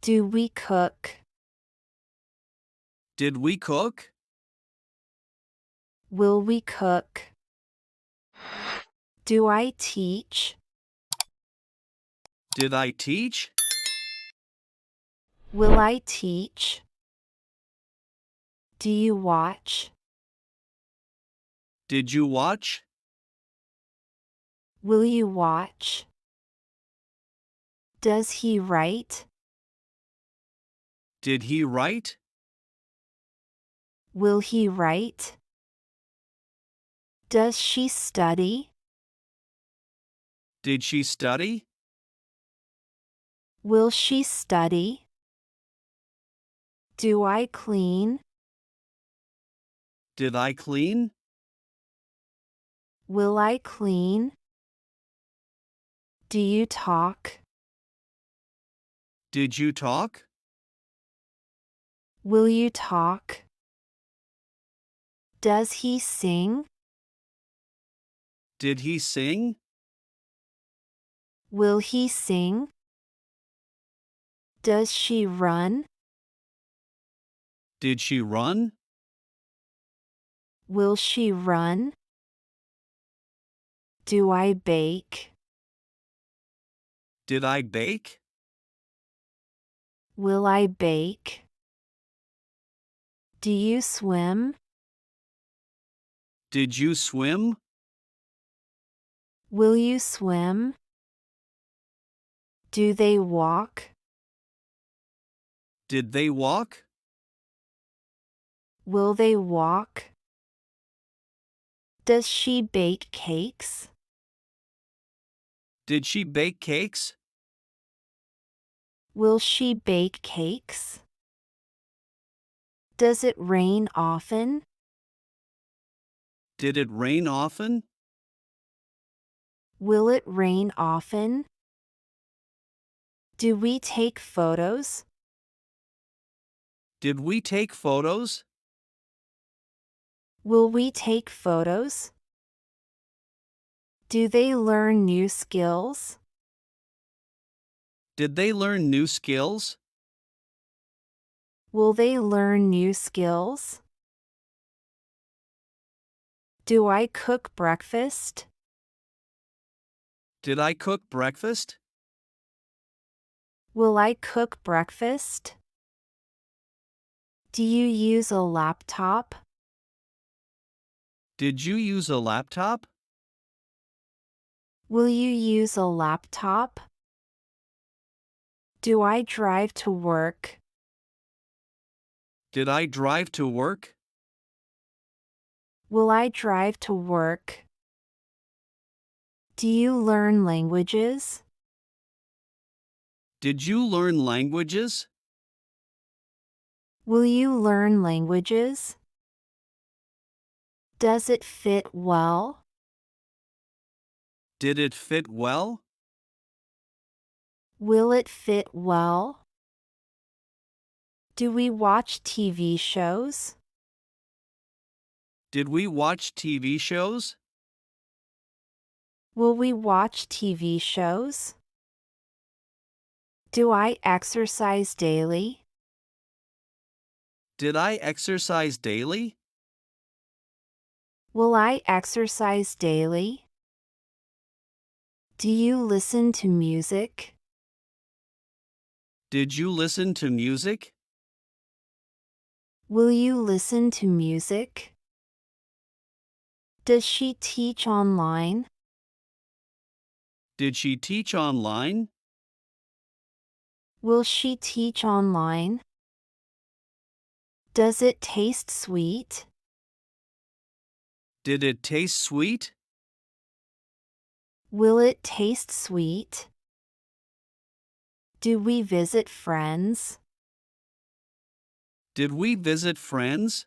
Do we cook? Did we cook? Will we cook? Do I teach? Did I teach? Will I teach? Do you watch? Did you watch? Will you watch? Does he write? Did he write? Will he write? Does she study? Did she study? Will she study? Do I clean? Did I clean? Will I clean? Do you talk? Did you talk? Will you talk? Does he sing? Did he sing? Will he sing? Does she run? Did she run? Will she run? Do I bake? Did I bake? Will I bake? Do you swim? Did you swim? Will you swim? Do they walk? Did they walk? Will they walk? Does she bake cakes? Did she bake cakes? Will she bake cakes? Does it rain often? Did it rain often? Will it rain often? Do we take photos? Did we take photos? Will we take photos? Do they learn new skills? Did they learn new skills? Will they learn new skills? Do I cook breakfast? Did I cook breakfast? Will I cook breakfast? Do you use a laptop? Did you use a laptop? Will you use a laptop? Do I drive to work? Did I drive to work? Will I drive to work? Do you learn languages? Did you learn languages? Will you learn languages? Does it fit well? Did it fit well? Will it fit well? Do we watch TV shows? Did we watch TV shows? Will we watch TV shows? Do I exercise daily? Did I exercise daily? Will I exercise daily? Do you listen to music? Did you listen to music? Will you listen to music? Does she teach online? Did she teach online? Will she teach online? Does it taste sweet? Did it taste sweet? Will it taste sweet? Do we visit friends? Did we visit friends?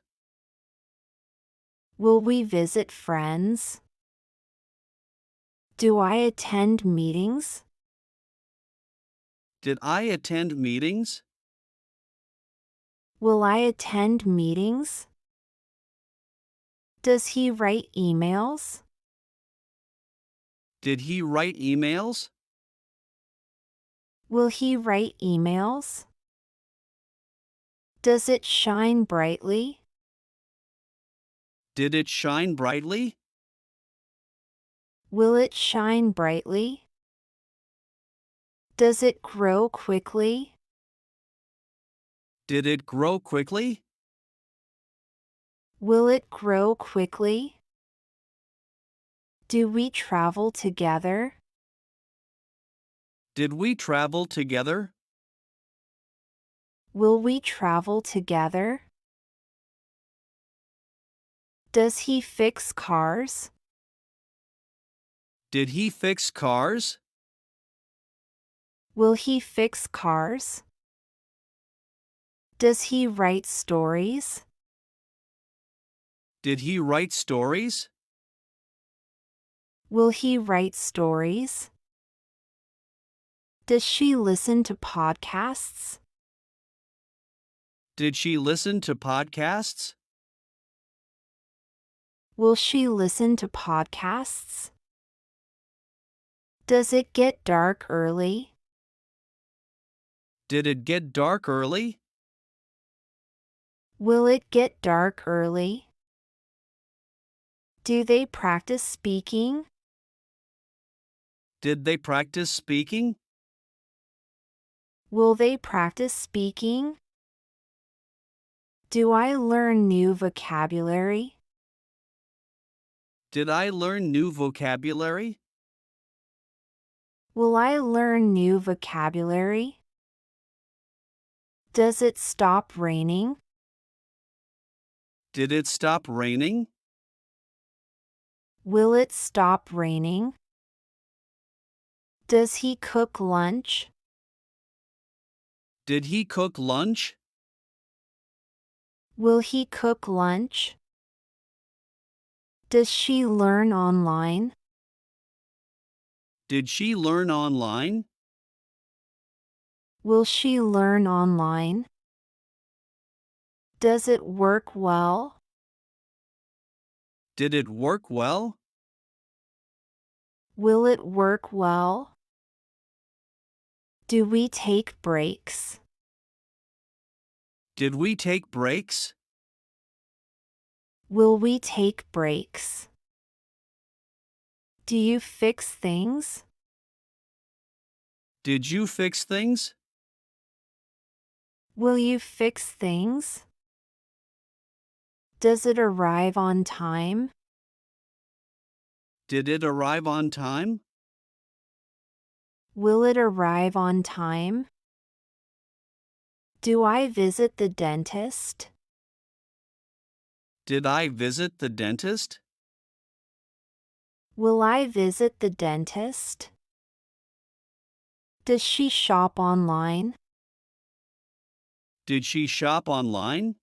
Will we visit friends? Do I attend meetings? Did I attend meetings? Will I attend meetings? Does he write emails? Did he write emails? Will he write emails? Does it shine brightly? Did it shine brightly? Will it shine brightly? Does it grow quickly? Did it grow quickly? Will it grow quickly? Do we travel together? Did we travel together? Will we travel together? Does he fix cars? Did he fix cars? Will he fix cars? Does he write stories? Did he write stories? Will he write stories? Does she listen to podcasts? Did she listen to podcasts? Will she listen to podcasts? Does it get dark early? Did it get dark early? Will it get dark early? Do they practice speaking? Did they practice speaking? Will they practice speaking? Do I learn new vocabulary? Did I learn new vocabulary? Will I learn new vocabulary? Does it stop raining? Did it stop raining? Will it stop raining? Does he cook lunch? Did he cook lunch? Will he cook lunch? Does she learn online? Did she learn online? Will she learn online? Does it work well? Did it work well? Will it work well? Do we take breaks? Did we take breaks? Will we take breaks? Do you fix things? Did you fix things? Will you fix things? Does it arrive on time? Did it arrive on time? Will it arrive on time? Do I visit the dentist? Did I visit the dentist? Will I visit the dentist? Does she shop online? Did she shop online?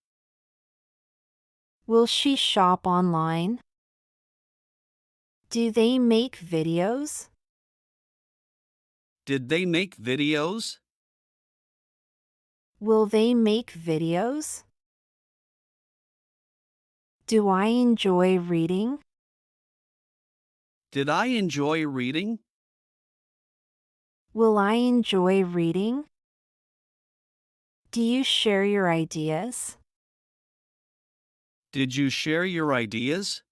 Will she shop online? Do they make videos? Did they make videos? Will they make videos? Do I enjoy reading? Did I enjoy reading? Will I enjoy reading? Do you share your ideas? Did you share your ideas?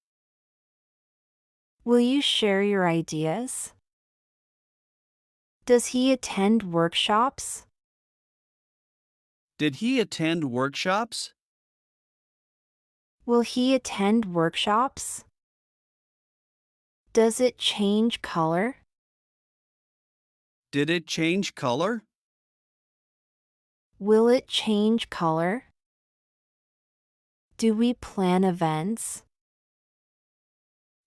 Will you share your ideas? Does he attend workshops? Did he attend workshops? Will he attend workshops? Does it change color? Did it change color? Will it change color? Do we plan events?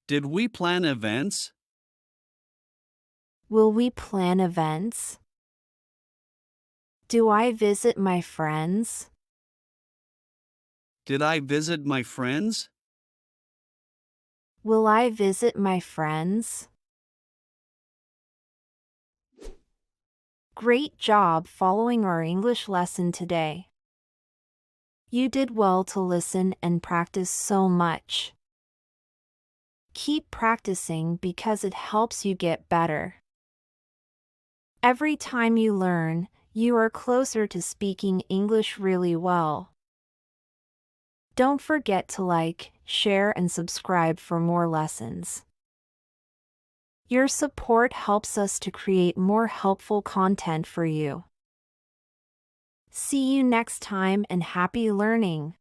Did we plan events? Will we plan events? Do I visit my friends? Did I visit my friends? Will I visit my friends? Great job following our English lesson today. You did well to listen and practice so much. Keep practicing because it helps you get better. Every time you learn, you are closer to speaking English really well. Don't forget to like, share, and subscribe for more lessons. Your support helps us to create more helpful content for you. See you next time and happy learning!